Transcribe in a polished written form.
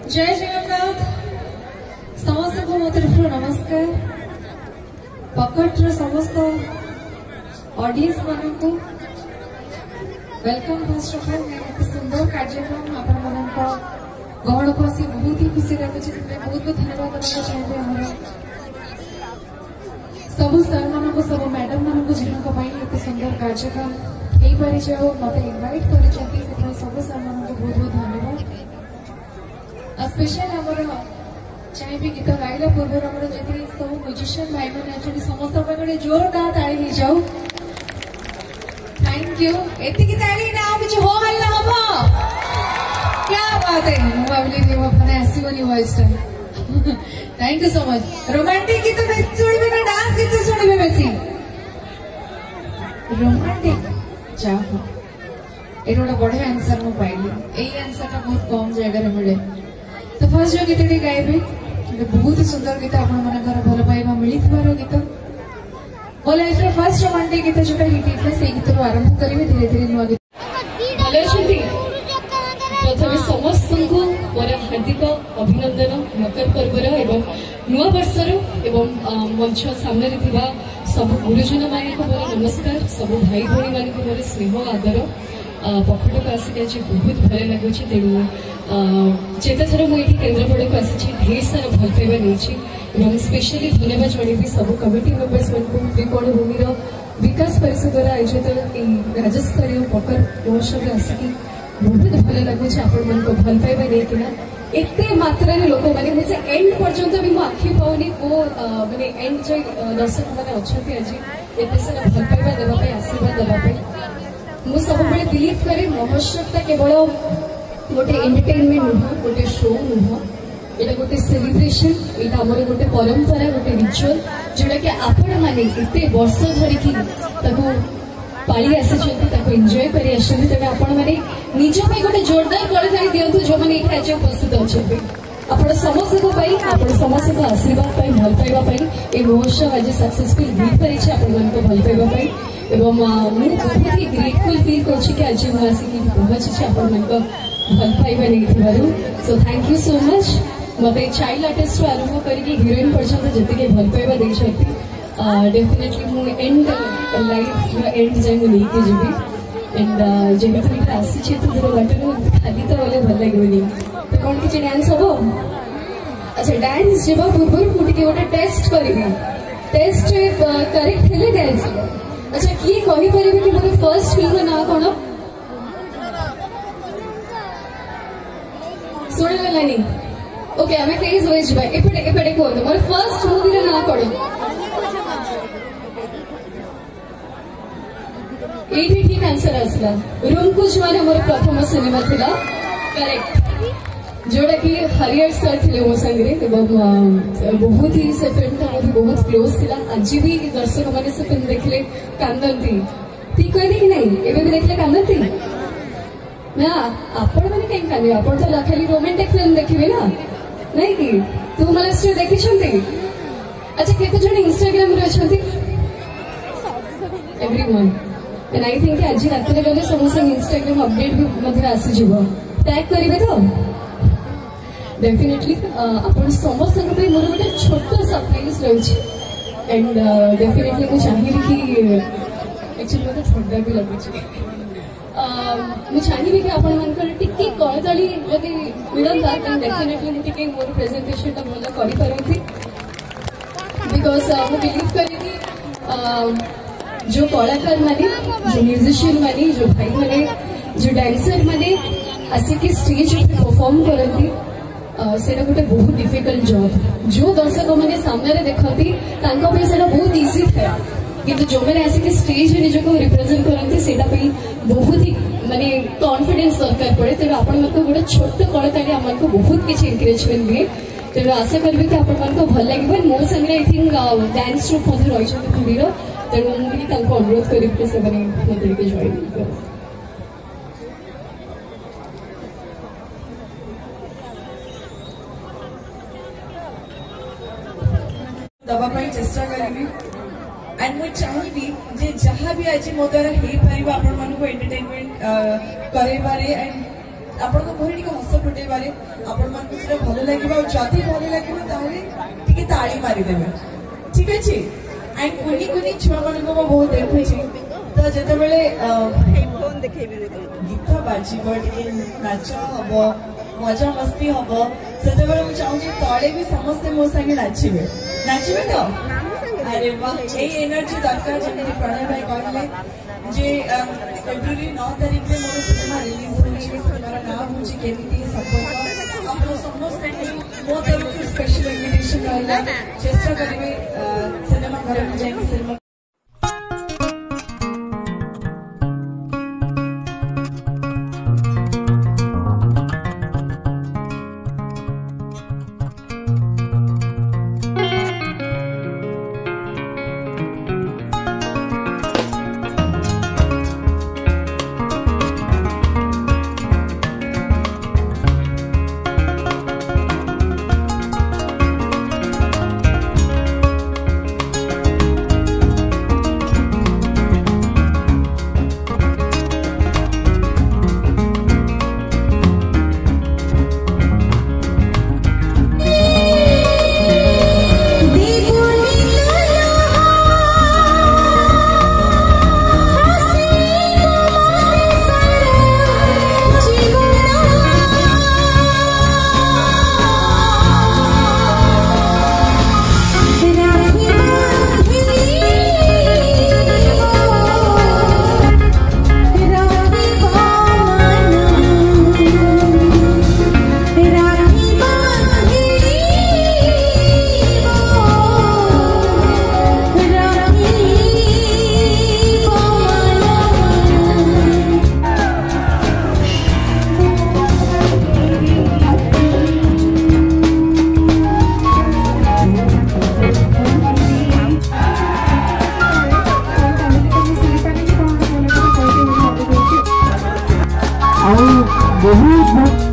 जय जगन्नाथ समस्त को मो तरफ नमस्कार पकड़ समस्त ऑडियंस मान को वेलकम फर्स्ट ऑफ ऑल सुंदर कार्यक्रम आपण गहन को आसी बहुत ही खुशी लगुच बहुत बहुत धन्यवाद देना चाहिए आम सब सर मान सब मैडम मान झील सुंदर कार्यक्रम हो पारि मत इनवाइट कर सब सर मान बहुत बहुत धन्यवाद स्पेशल आमर चाहिए गीत गाइला पूर्व जी सब म्यूजिशियन भाई मैंने अच्छे समस्त गोटे जोरदार ताली हो जाऊ थैंक यू एति ताली ना कुछ हो हल्ला हम क्या बात है मु भाविली मैंने आसोनी voice thank you so much romantic गीत शुणे ना डांस गीत शुणे बेसी रोमांटिक चाहो ये गोटे बढ़िया आंसर मुझे पाइली यही आंसर टा बहुत कम जगह मिले तो फर्स्ट जो गीत गाइबे बहुत ही सुंदर गीत आप भल पाइबा मिलर गीत मो लाइफ फर्स्ट रोमांटिक गीत जो हिट होता से गीत आरंभ करेंगे धीरे धीरे नुआ गीत भल प्रथम समस्त को मोर हार्दिक अभिनंदन मकर पर्वर एवं नुआ वर्षर एवं मंच सामने सब गुरुजन मान मोर नमस्कार सब भाई भाई मान मोर स्नेह आदर पखड़ को आसिक आज बहुत भल लगुच तेणु चेतथर मुझे केन्द्रापड़ा को आसी ढेर सारा भल पाइबा नहीं स्पेशली धन्यवाद जनइबी सब कमिटी मेम्बर्स मान त्रिकोणभूमि विकास परिषद द्वारा आयोजित राज्यस्तरीय पकर महोत्सव आसिक बहुत भल लगुच आपण भल पाइबा नहीं एते मात्रा लोक मैंने मुझे एंड पर्यंत भी मो आखि पाऊनी को माने एंड जो दर्शक मैंने अच्छा आज एते सारा भल पाइबा देवाई आशीर्वाद देवाई मुझे सब बिलीव करे महोत्सवटा केवल गोटे एंटरटेनमेंट नुह गोटे शो नुह ये गोटे सेलिब्रेशन यहाँ आम गोटे परंपरा गोटे रिचुअल जोटा कि आपण मैंने एते वर्ष धरिकी पाली आसी एंजॉय कर तेज आपण मैंने निज गोटे जोरदार करताली दिंतु जो मैंने ये आज उपस्थित अच्छा आपण समस्त को समस्त को आशीर्वाद भल पाइबापी ये महोत्सव आज सक्सेसफुल हो पारी आपण भल पाइबापी एवं मुझे बहुत ही ग्रेटफुल फिल कर आज मुझे आसिक पहुंची आपण भल पाइबा नहीं so thank you so much मत चाइल्ड आर्टिस्ट आरंभ करके हीरोइन पर्यंत जी भल पाइबा देती डेफिनेटली मुझे एंड लाइफ एंड जाए मुझे जी एंड जेहेतु ये आसी तो दूर बाट खाली तो गले भल लगे तो कौन किसी डांस हम अच्छा डांस जावा पूर्व मुझे गोटे टेस्ट करी टेस्ट करेक्ट थे डांस अच्छा किए कहीपर कि मोर फर्स्ट फिल्म ना कौन शुणी गलानी ओके आम क्रेज वाइज एपटे एपटे कहते मोर फर्स्ट मूवी ना कौन ये ठीक आंसर आसला रूम कुछ माने मोर प्रथम सिनेमा थिला करेक्ट जोड़ा कि हरियर सर थे मो संगे बहुत ही से फिल्म था मुझे बहुत क्लोज थिला आज भी दर्शक मैंने से फिल्म देखले कांदती ठीक कहली कि नहीं एबे भी देखले कांदती ना आपण मैंने कहीं कांदे आपण तो खाली रोमांटिक फिल्म देखिबे ना नहीं कि तू मला स्टोरी देखी छंती अच्छा केते जण इंस्टाग्राम रे छंती एवरीवन एंड आई थिंक आज रात गले समस्त इंस्टाग्राम अपडेट भी आसीज टैग करेंगे तो डेफिनेटली आपण समस्त मोर गोटे छोट सरप्राइज रही एंड डेफिनेटली मुझे चाहिए कि एक्चुअली मतलब थंडा भी लगुच मुझे चाहिए कि आपण टिके कलताली जदि मिलता देन डेफिनेटली मुझे मोर प्रेजेंटेशन भल करी बिकॉज मुझे बिलीव करी जो कलाकार माने जो म्यूजिशियन माने जो भाई माने जो डांसर माने आसिक स्टेज पर परफॉर्म करती से गोटे बहुत डिफिकल्ट जॉब जो दर्शक मैंने सामने देखती से बहुत इजी था कि जो मैंने आसिक स्टेज में निजक रिप्रेजेंट करती से बहुत ही माने कॉन्फिडेंस दरकार पड़े तेणु आपण गोटे छोट कलाकारी आमको बहुत किसी एनकरेजमेंट दिए तेणु आशा करी कि आपण भल लगे मो संगे आई थिंक डांस ट्रुप रही पुरी तेणु मुझे अनुरोध करी से मत जॉइन कर दवाई चेष्टा करी एंड मुझे चाहिए जहाँ भी आज मो द्वारा हो पार आपण मानक एंटरटेनमेंट करे एंड आपण मुहरे टिके हस फुटेबारे आपण मानकु सेटा भलो लागिबा जदी भलो लागिबा ताले टिके ताली मारी देबे ठीक अछि एंड कुनी कुनी छुआ मन को बहुत देखै छी तो जते बेले हेडफोन देखेबे गीत बाजिबो टिके नाच हबो मजा मस्ती हबो सेते बेले मु चाहू छी तळे भी समस्त मो संगे नाचिबे तो अरे वाह ए एनर्जी दरकार जेमि प्रणय भाई कहले जे फेब्रुआरी 9 तारिख में मोर सिनेमा रिलीज होची सिनेमार नाम होची केमिति संपर्क आपण समस्त मो तरफ स्पेशल इनविटेशन रहला चेष्टा करिवे सिनेमा घर में जाई सिनेमा बहुत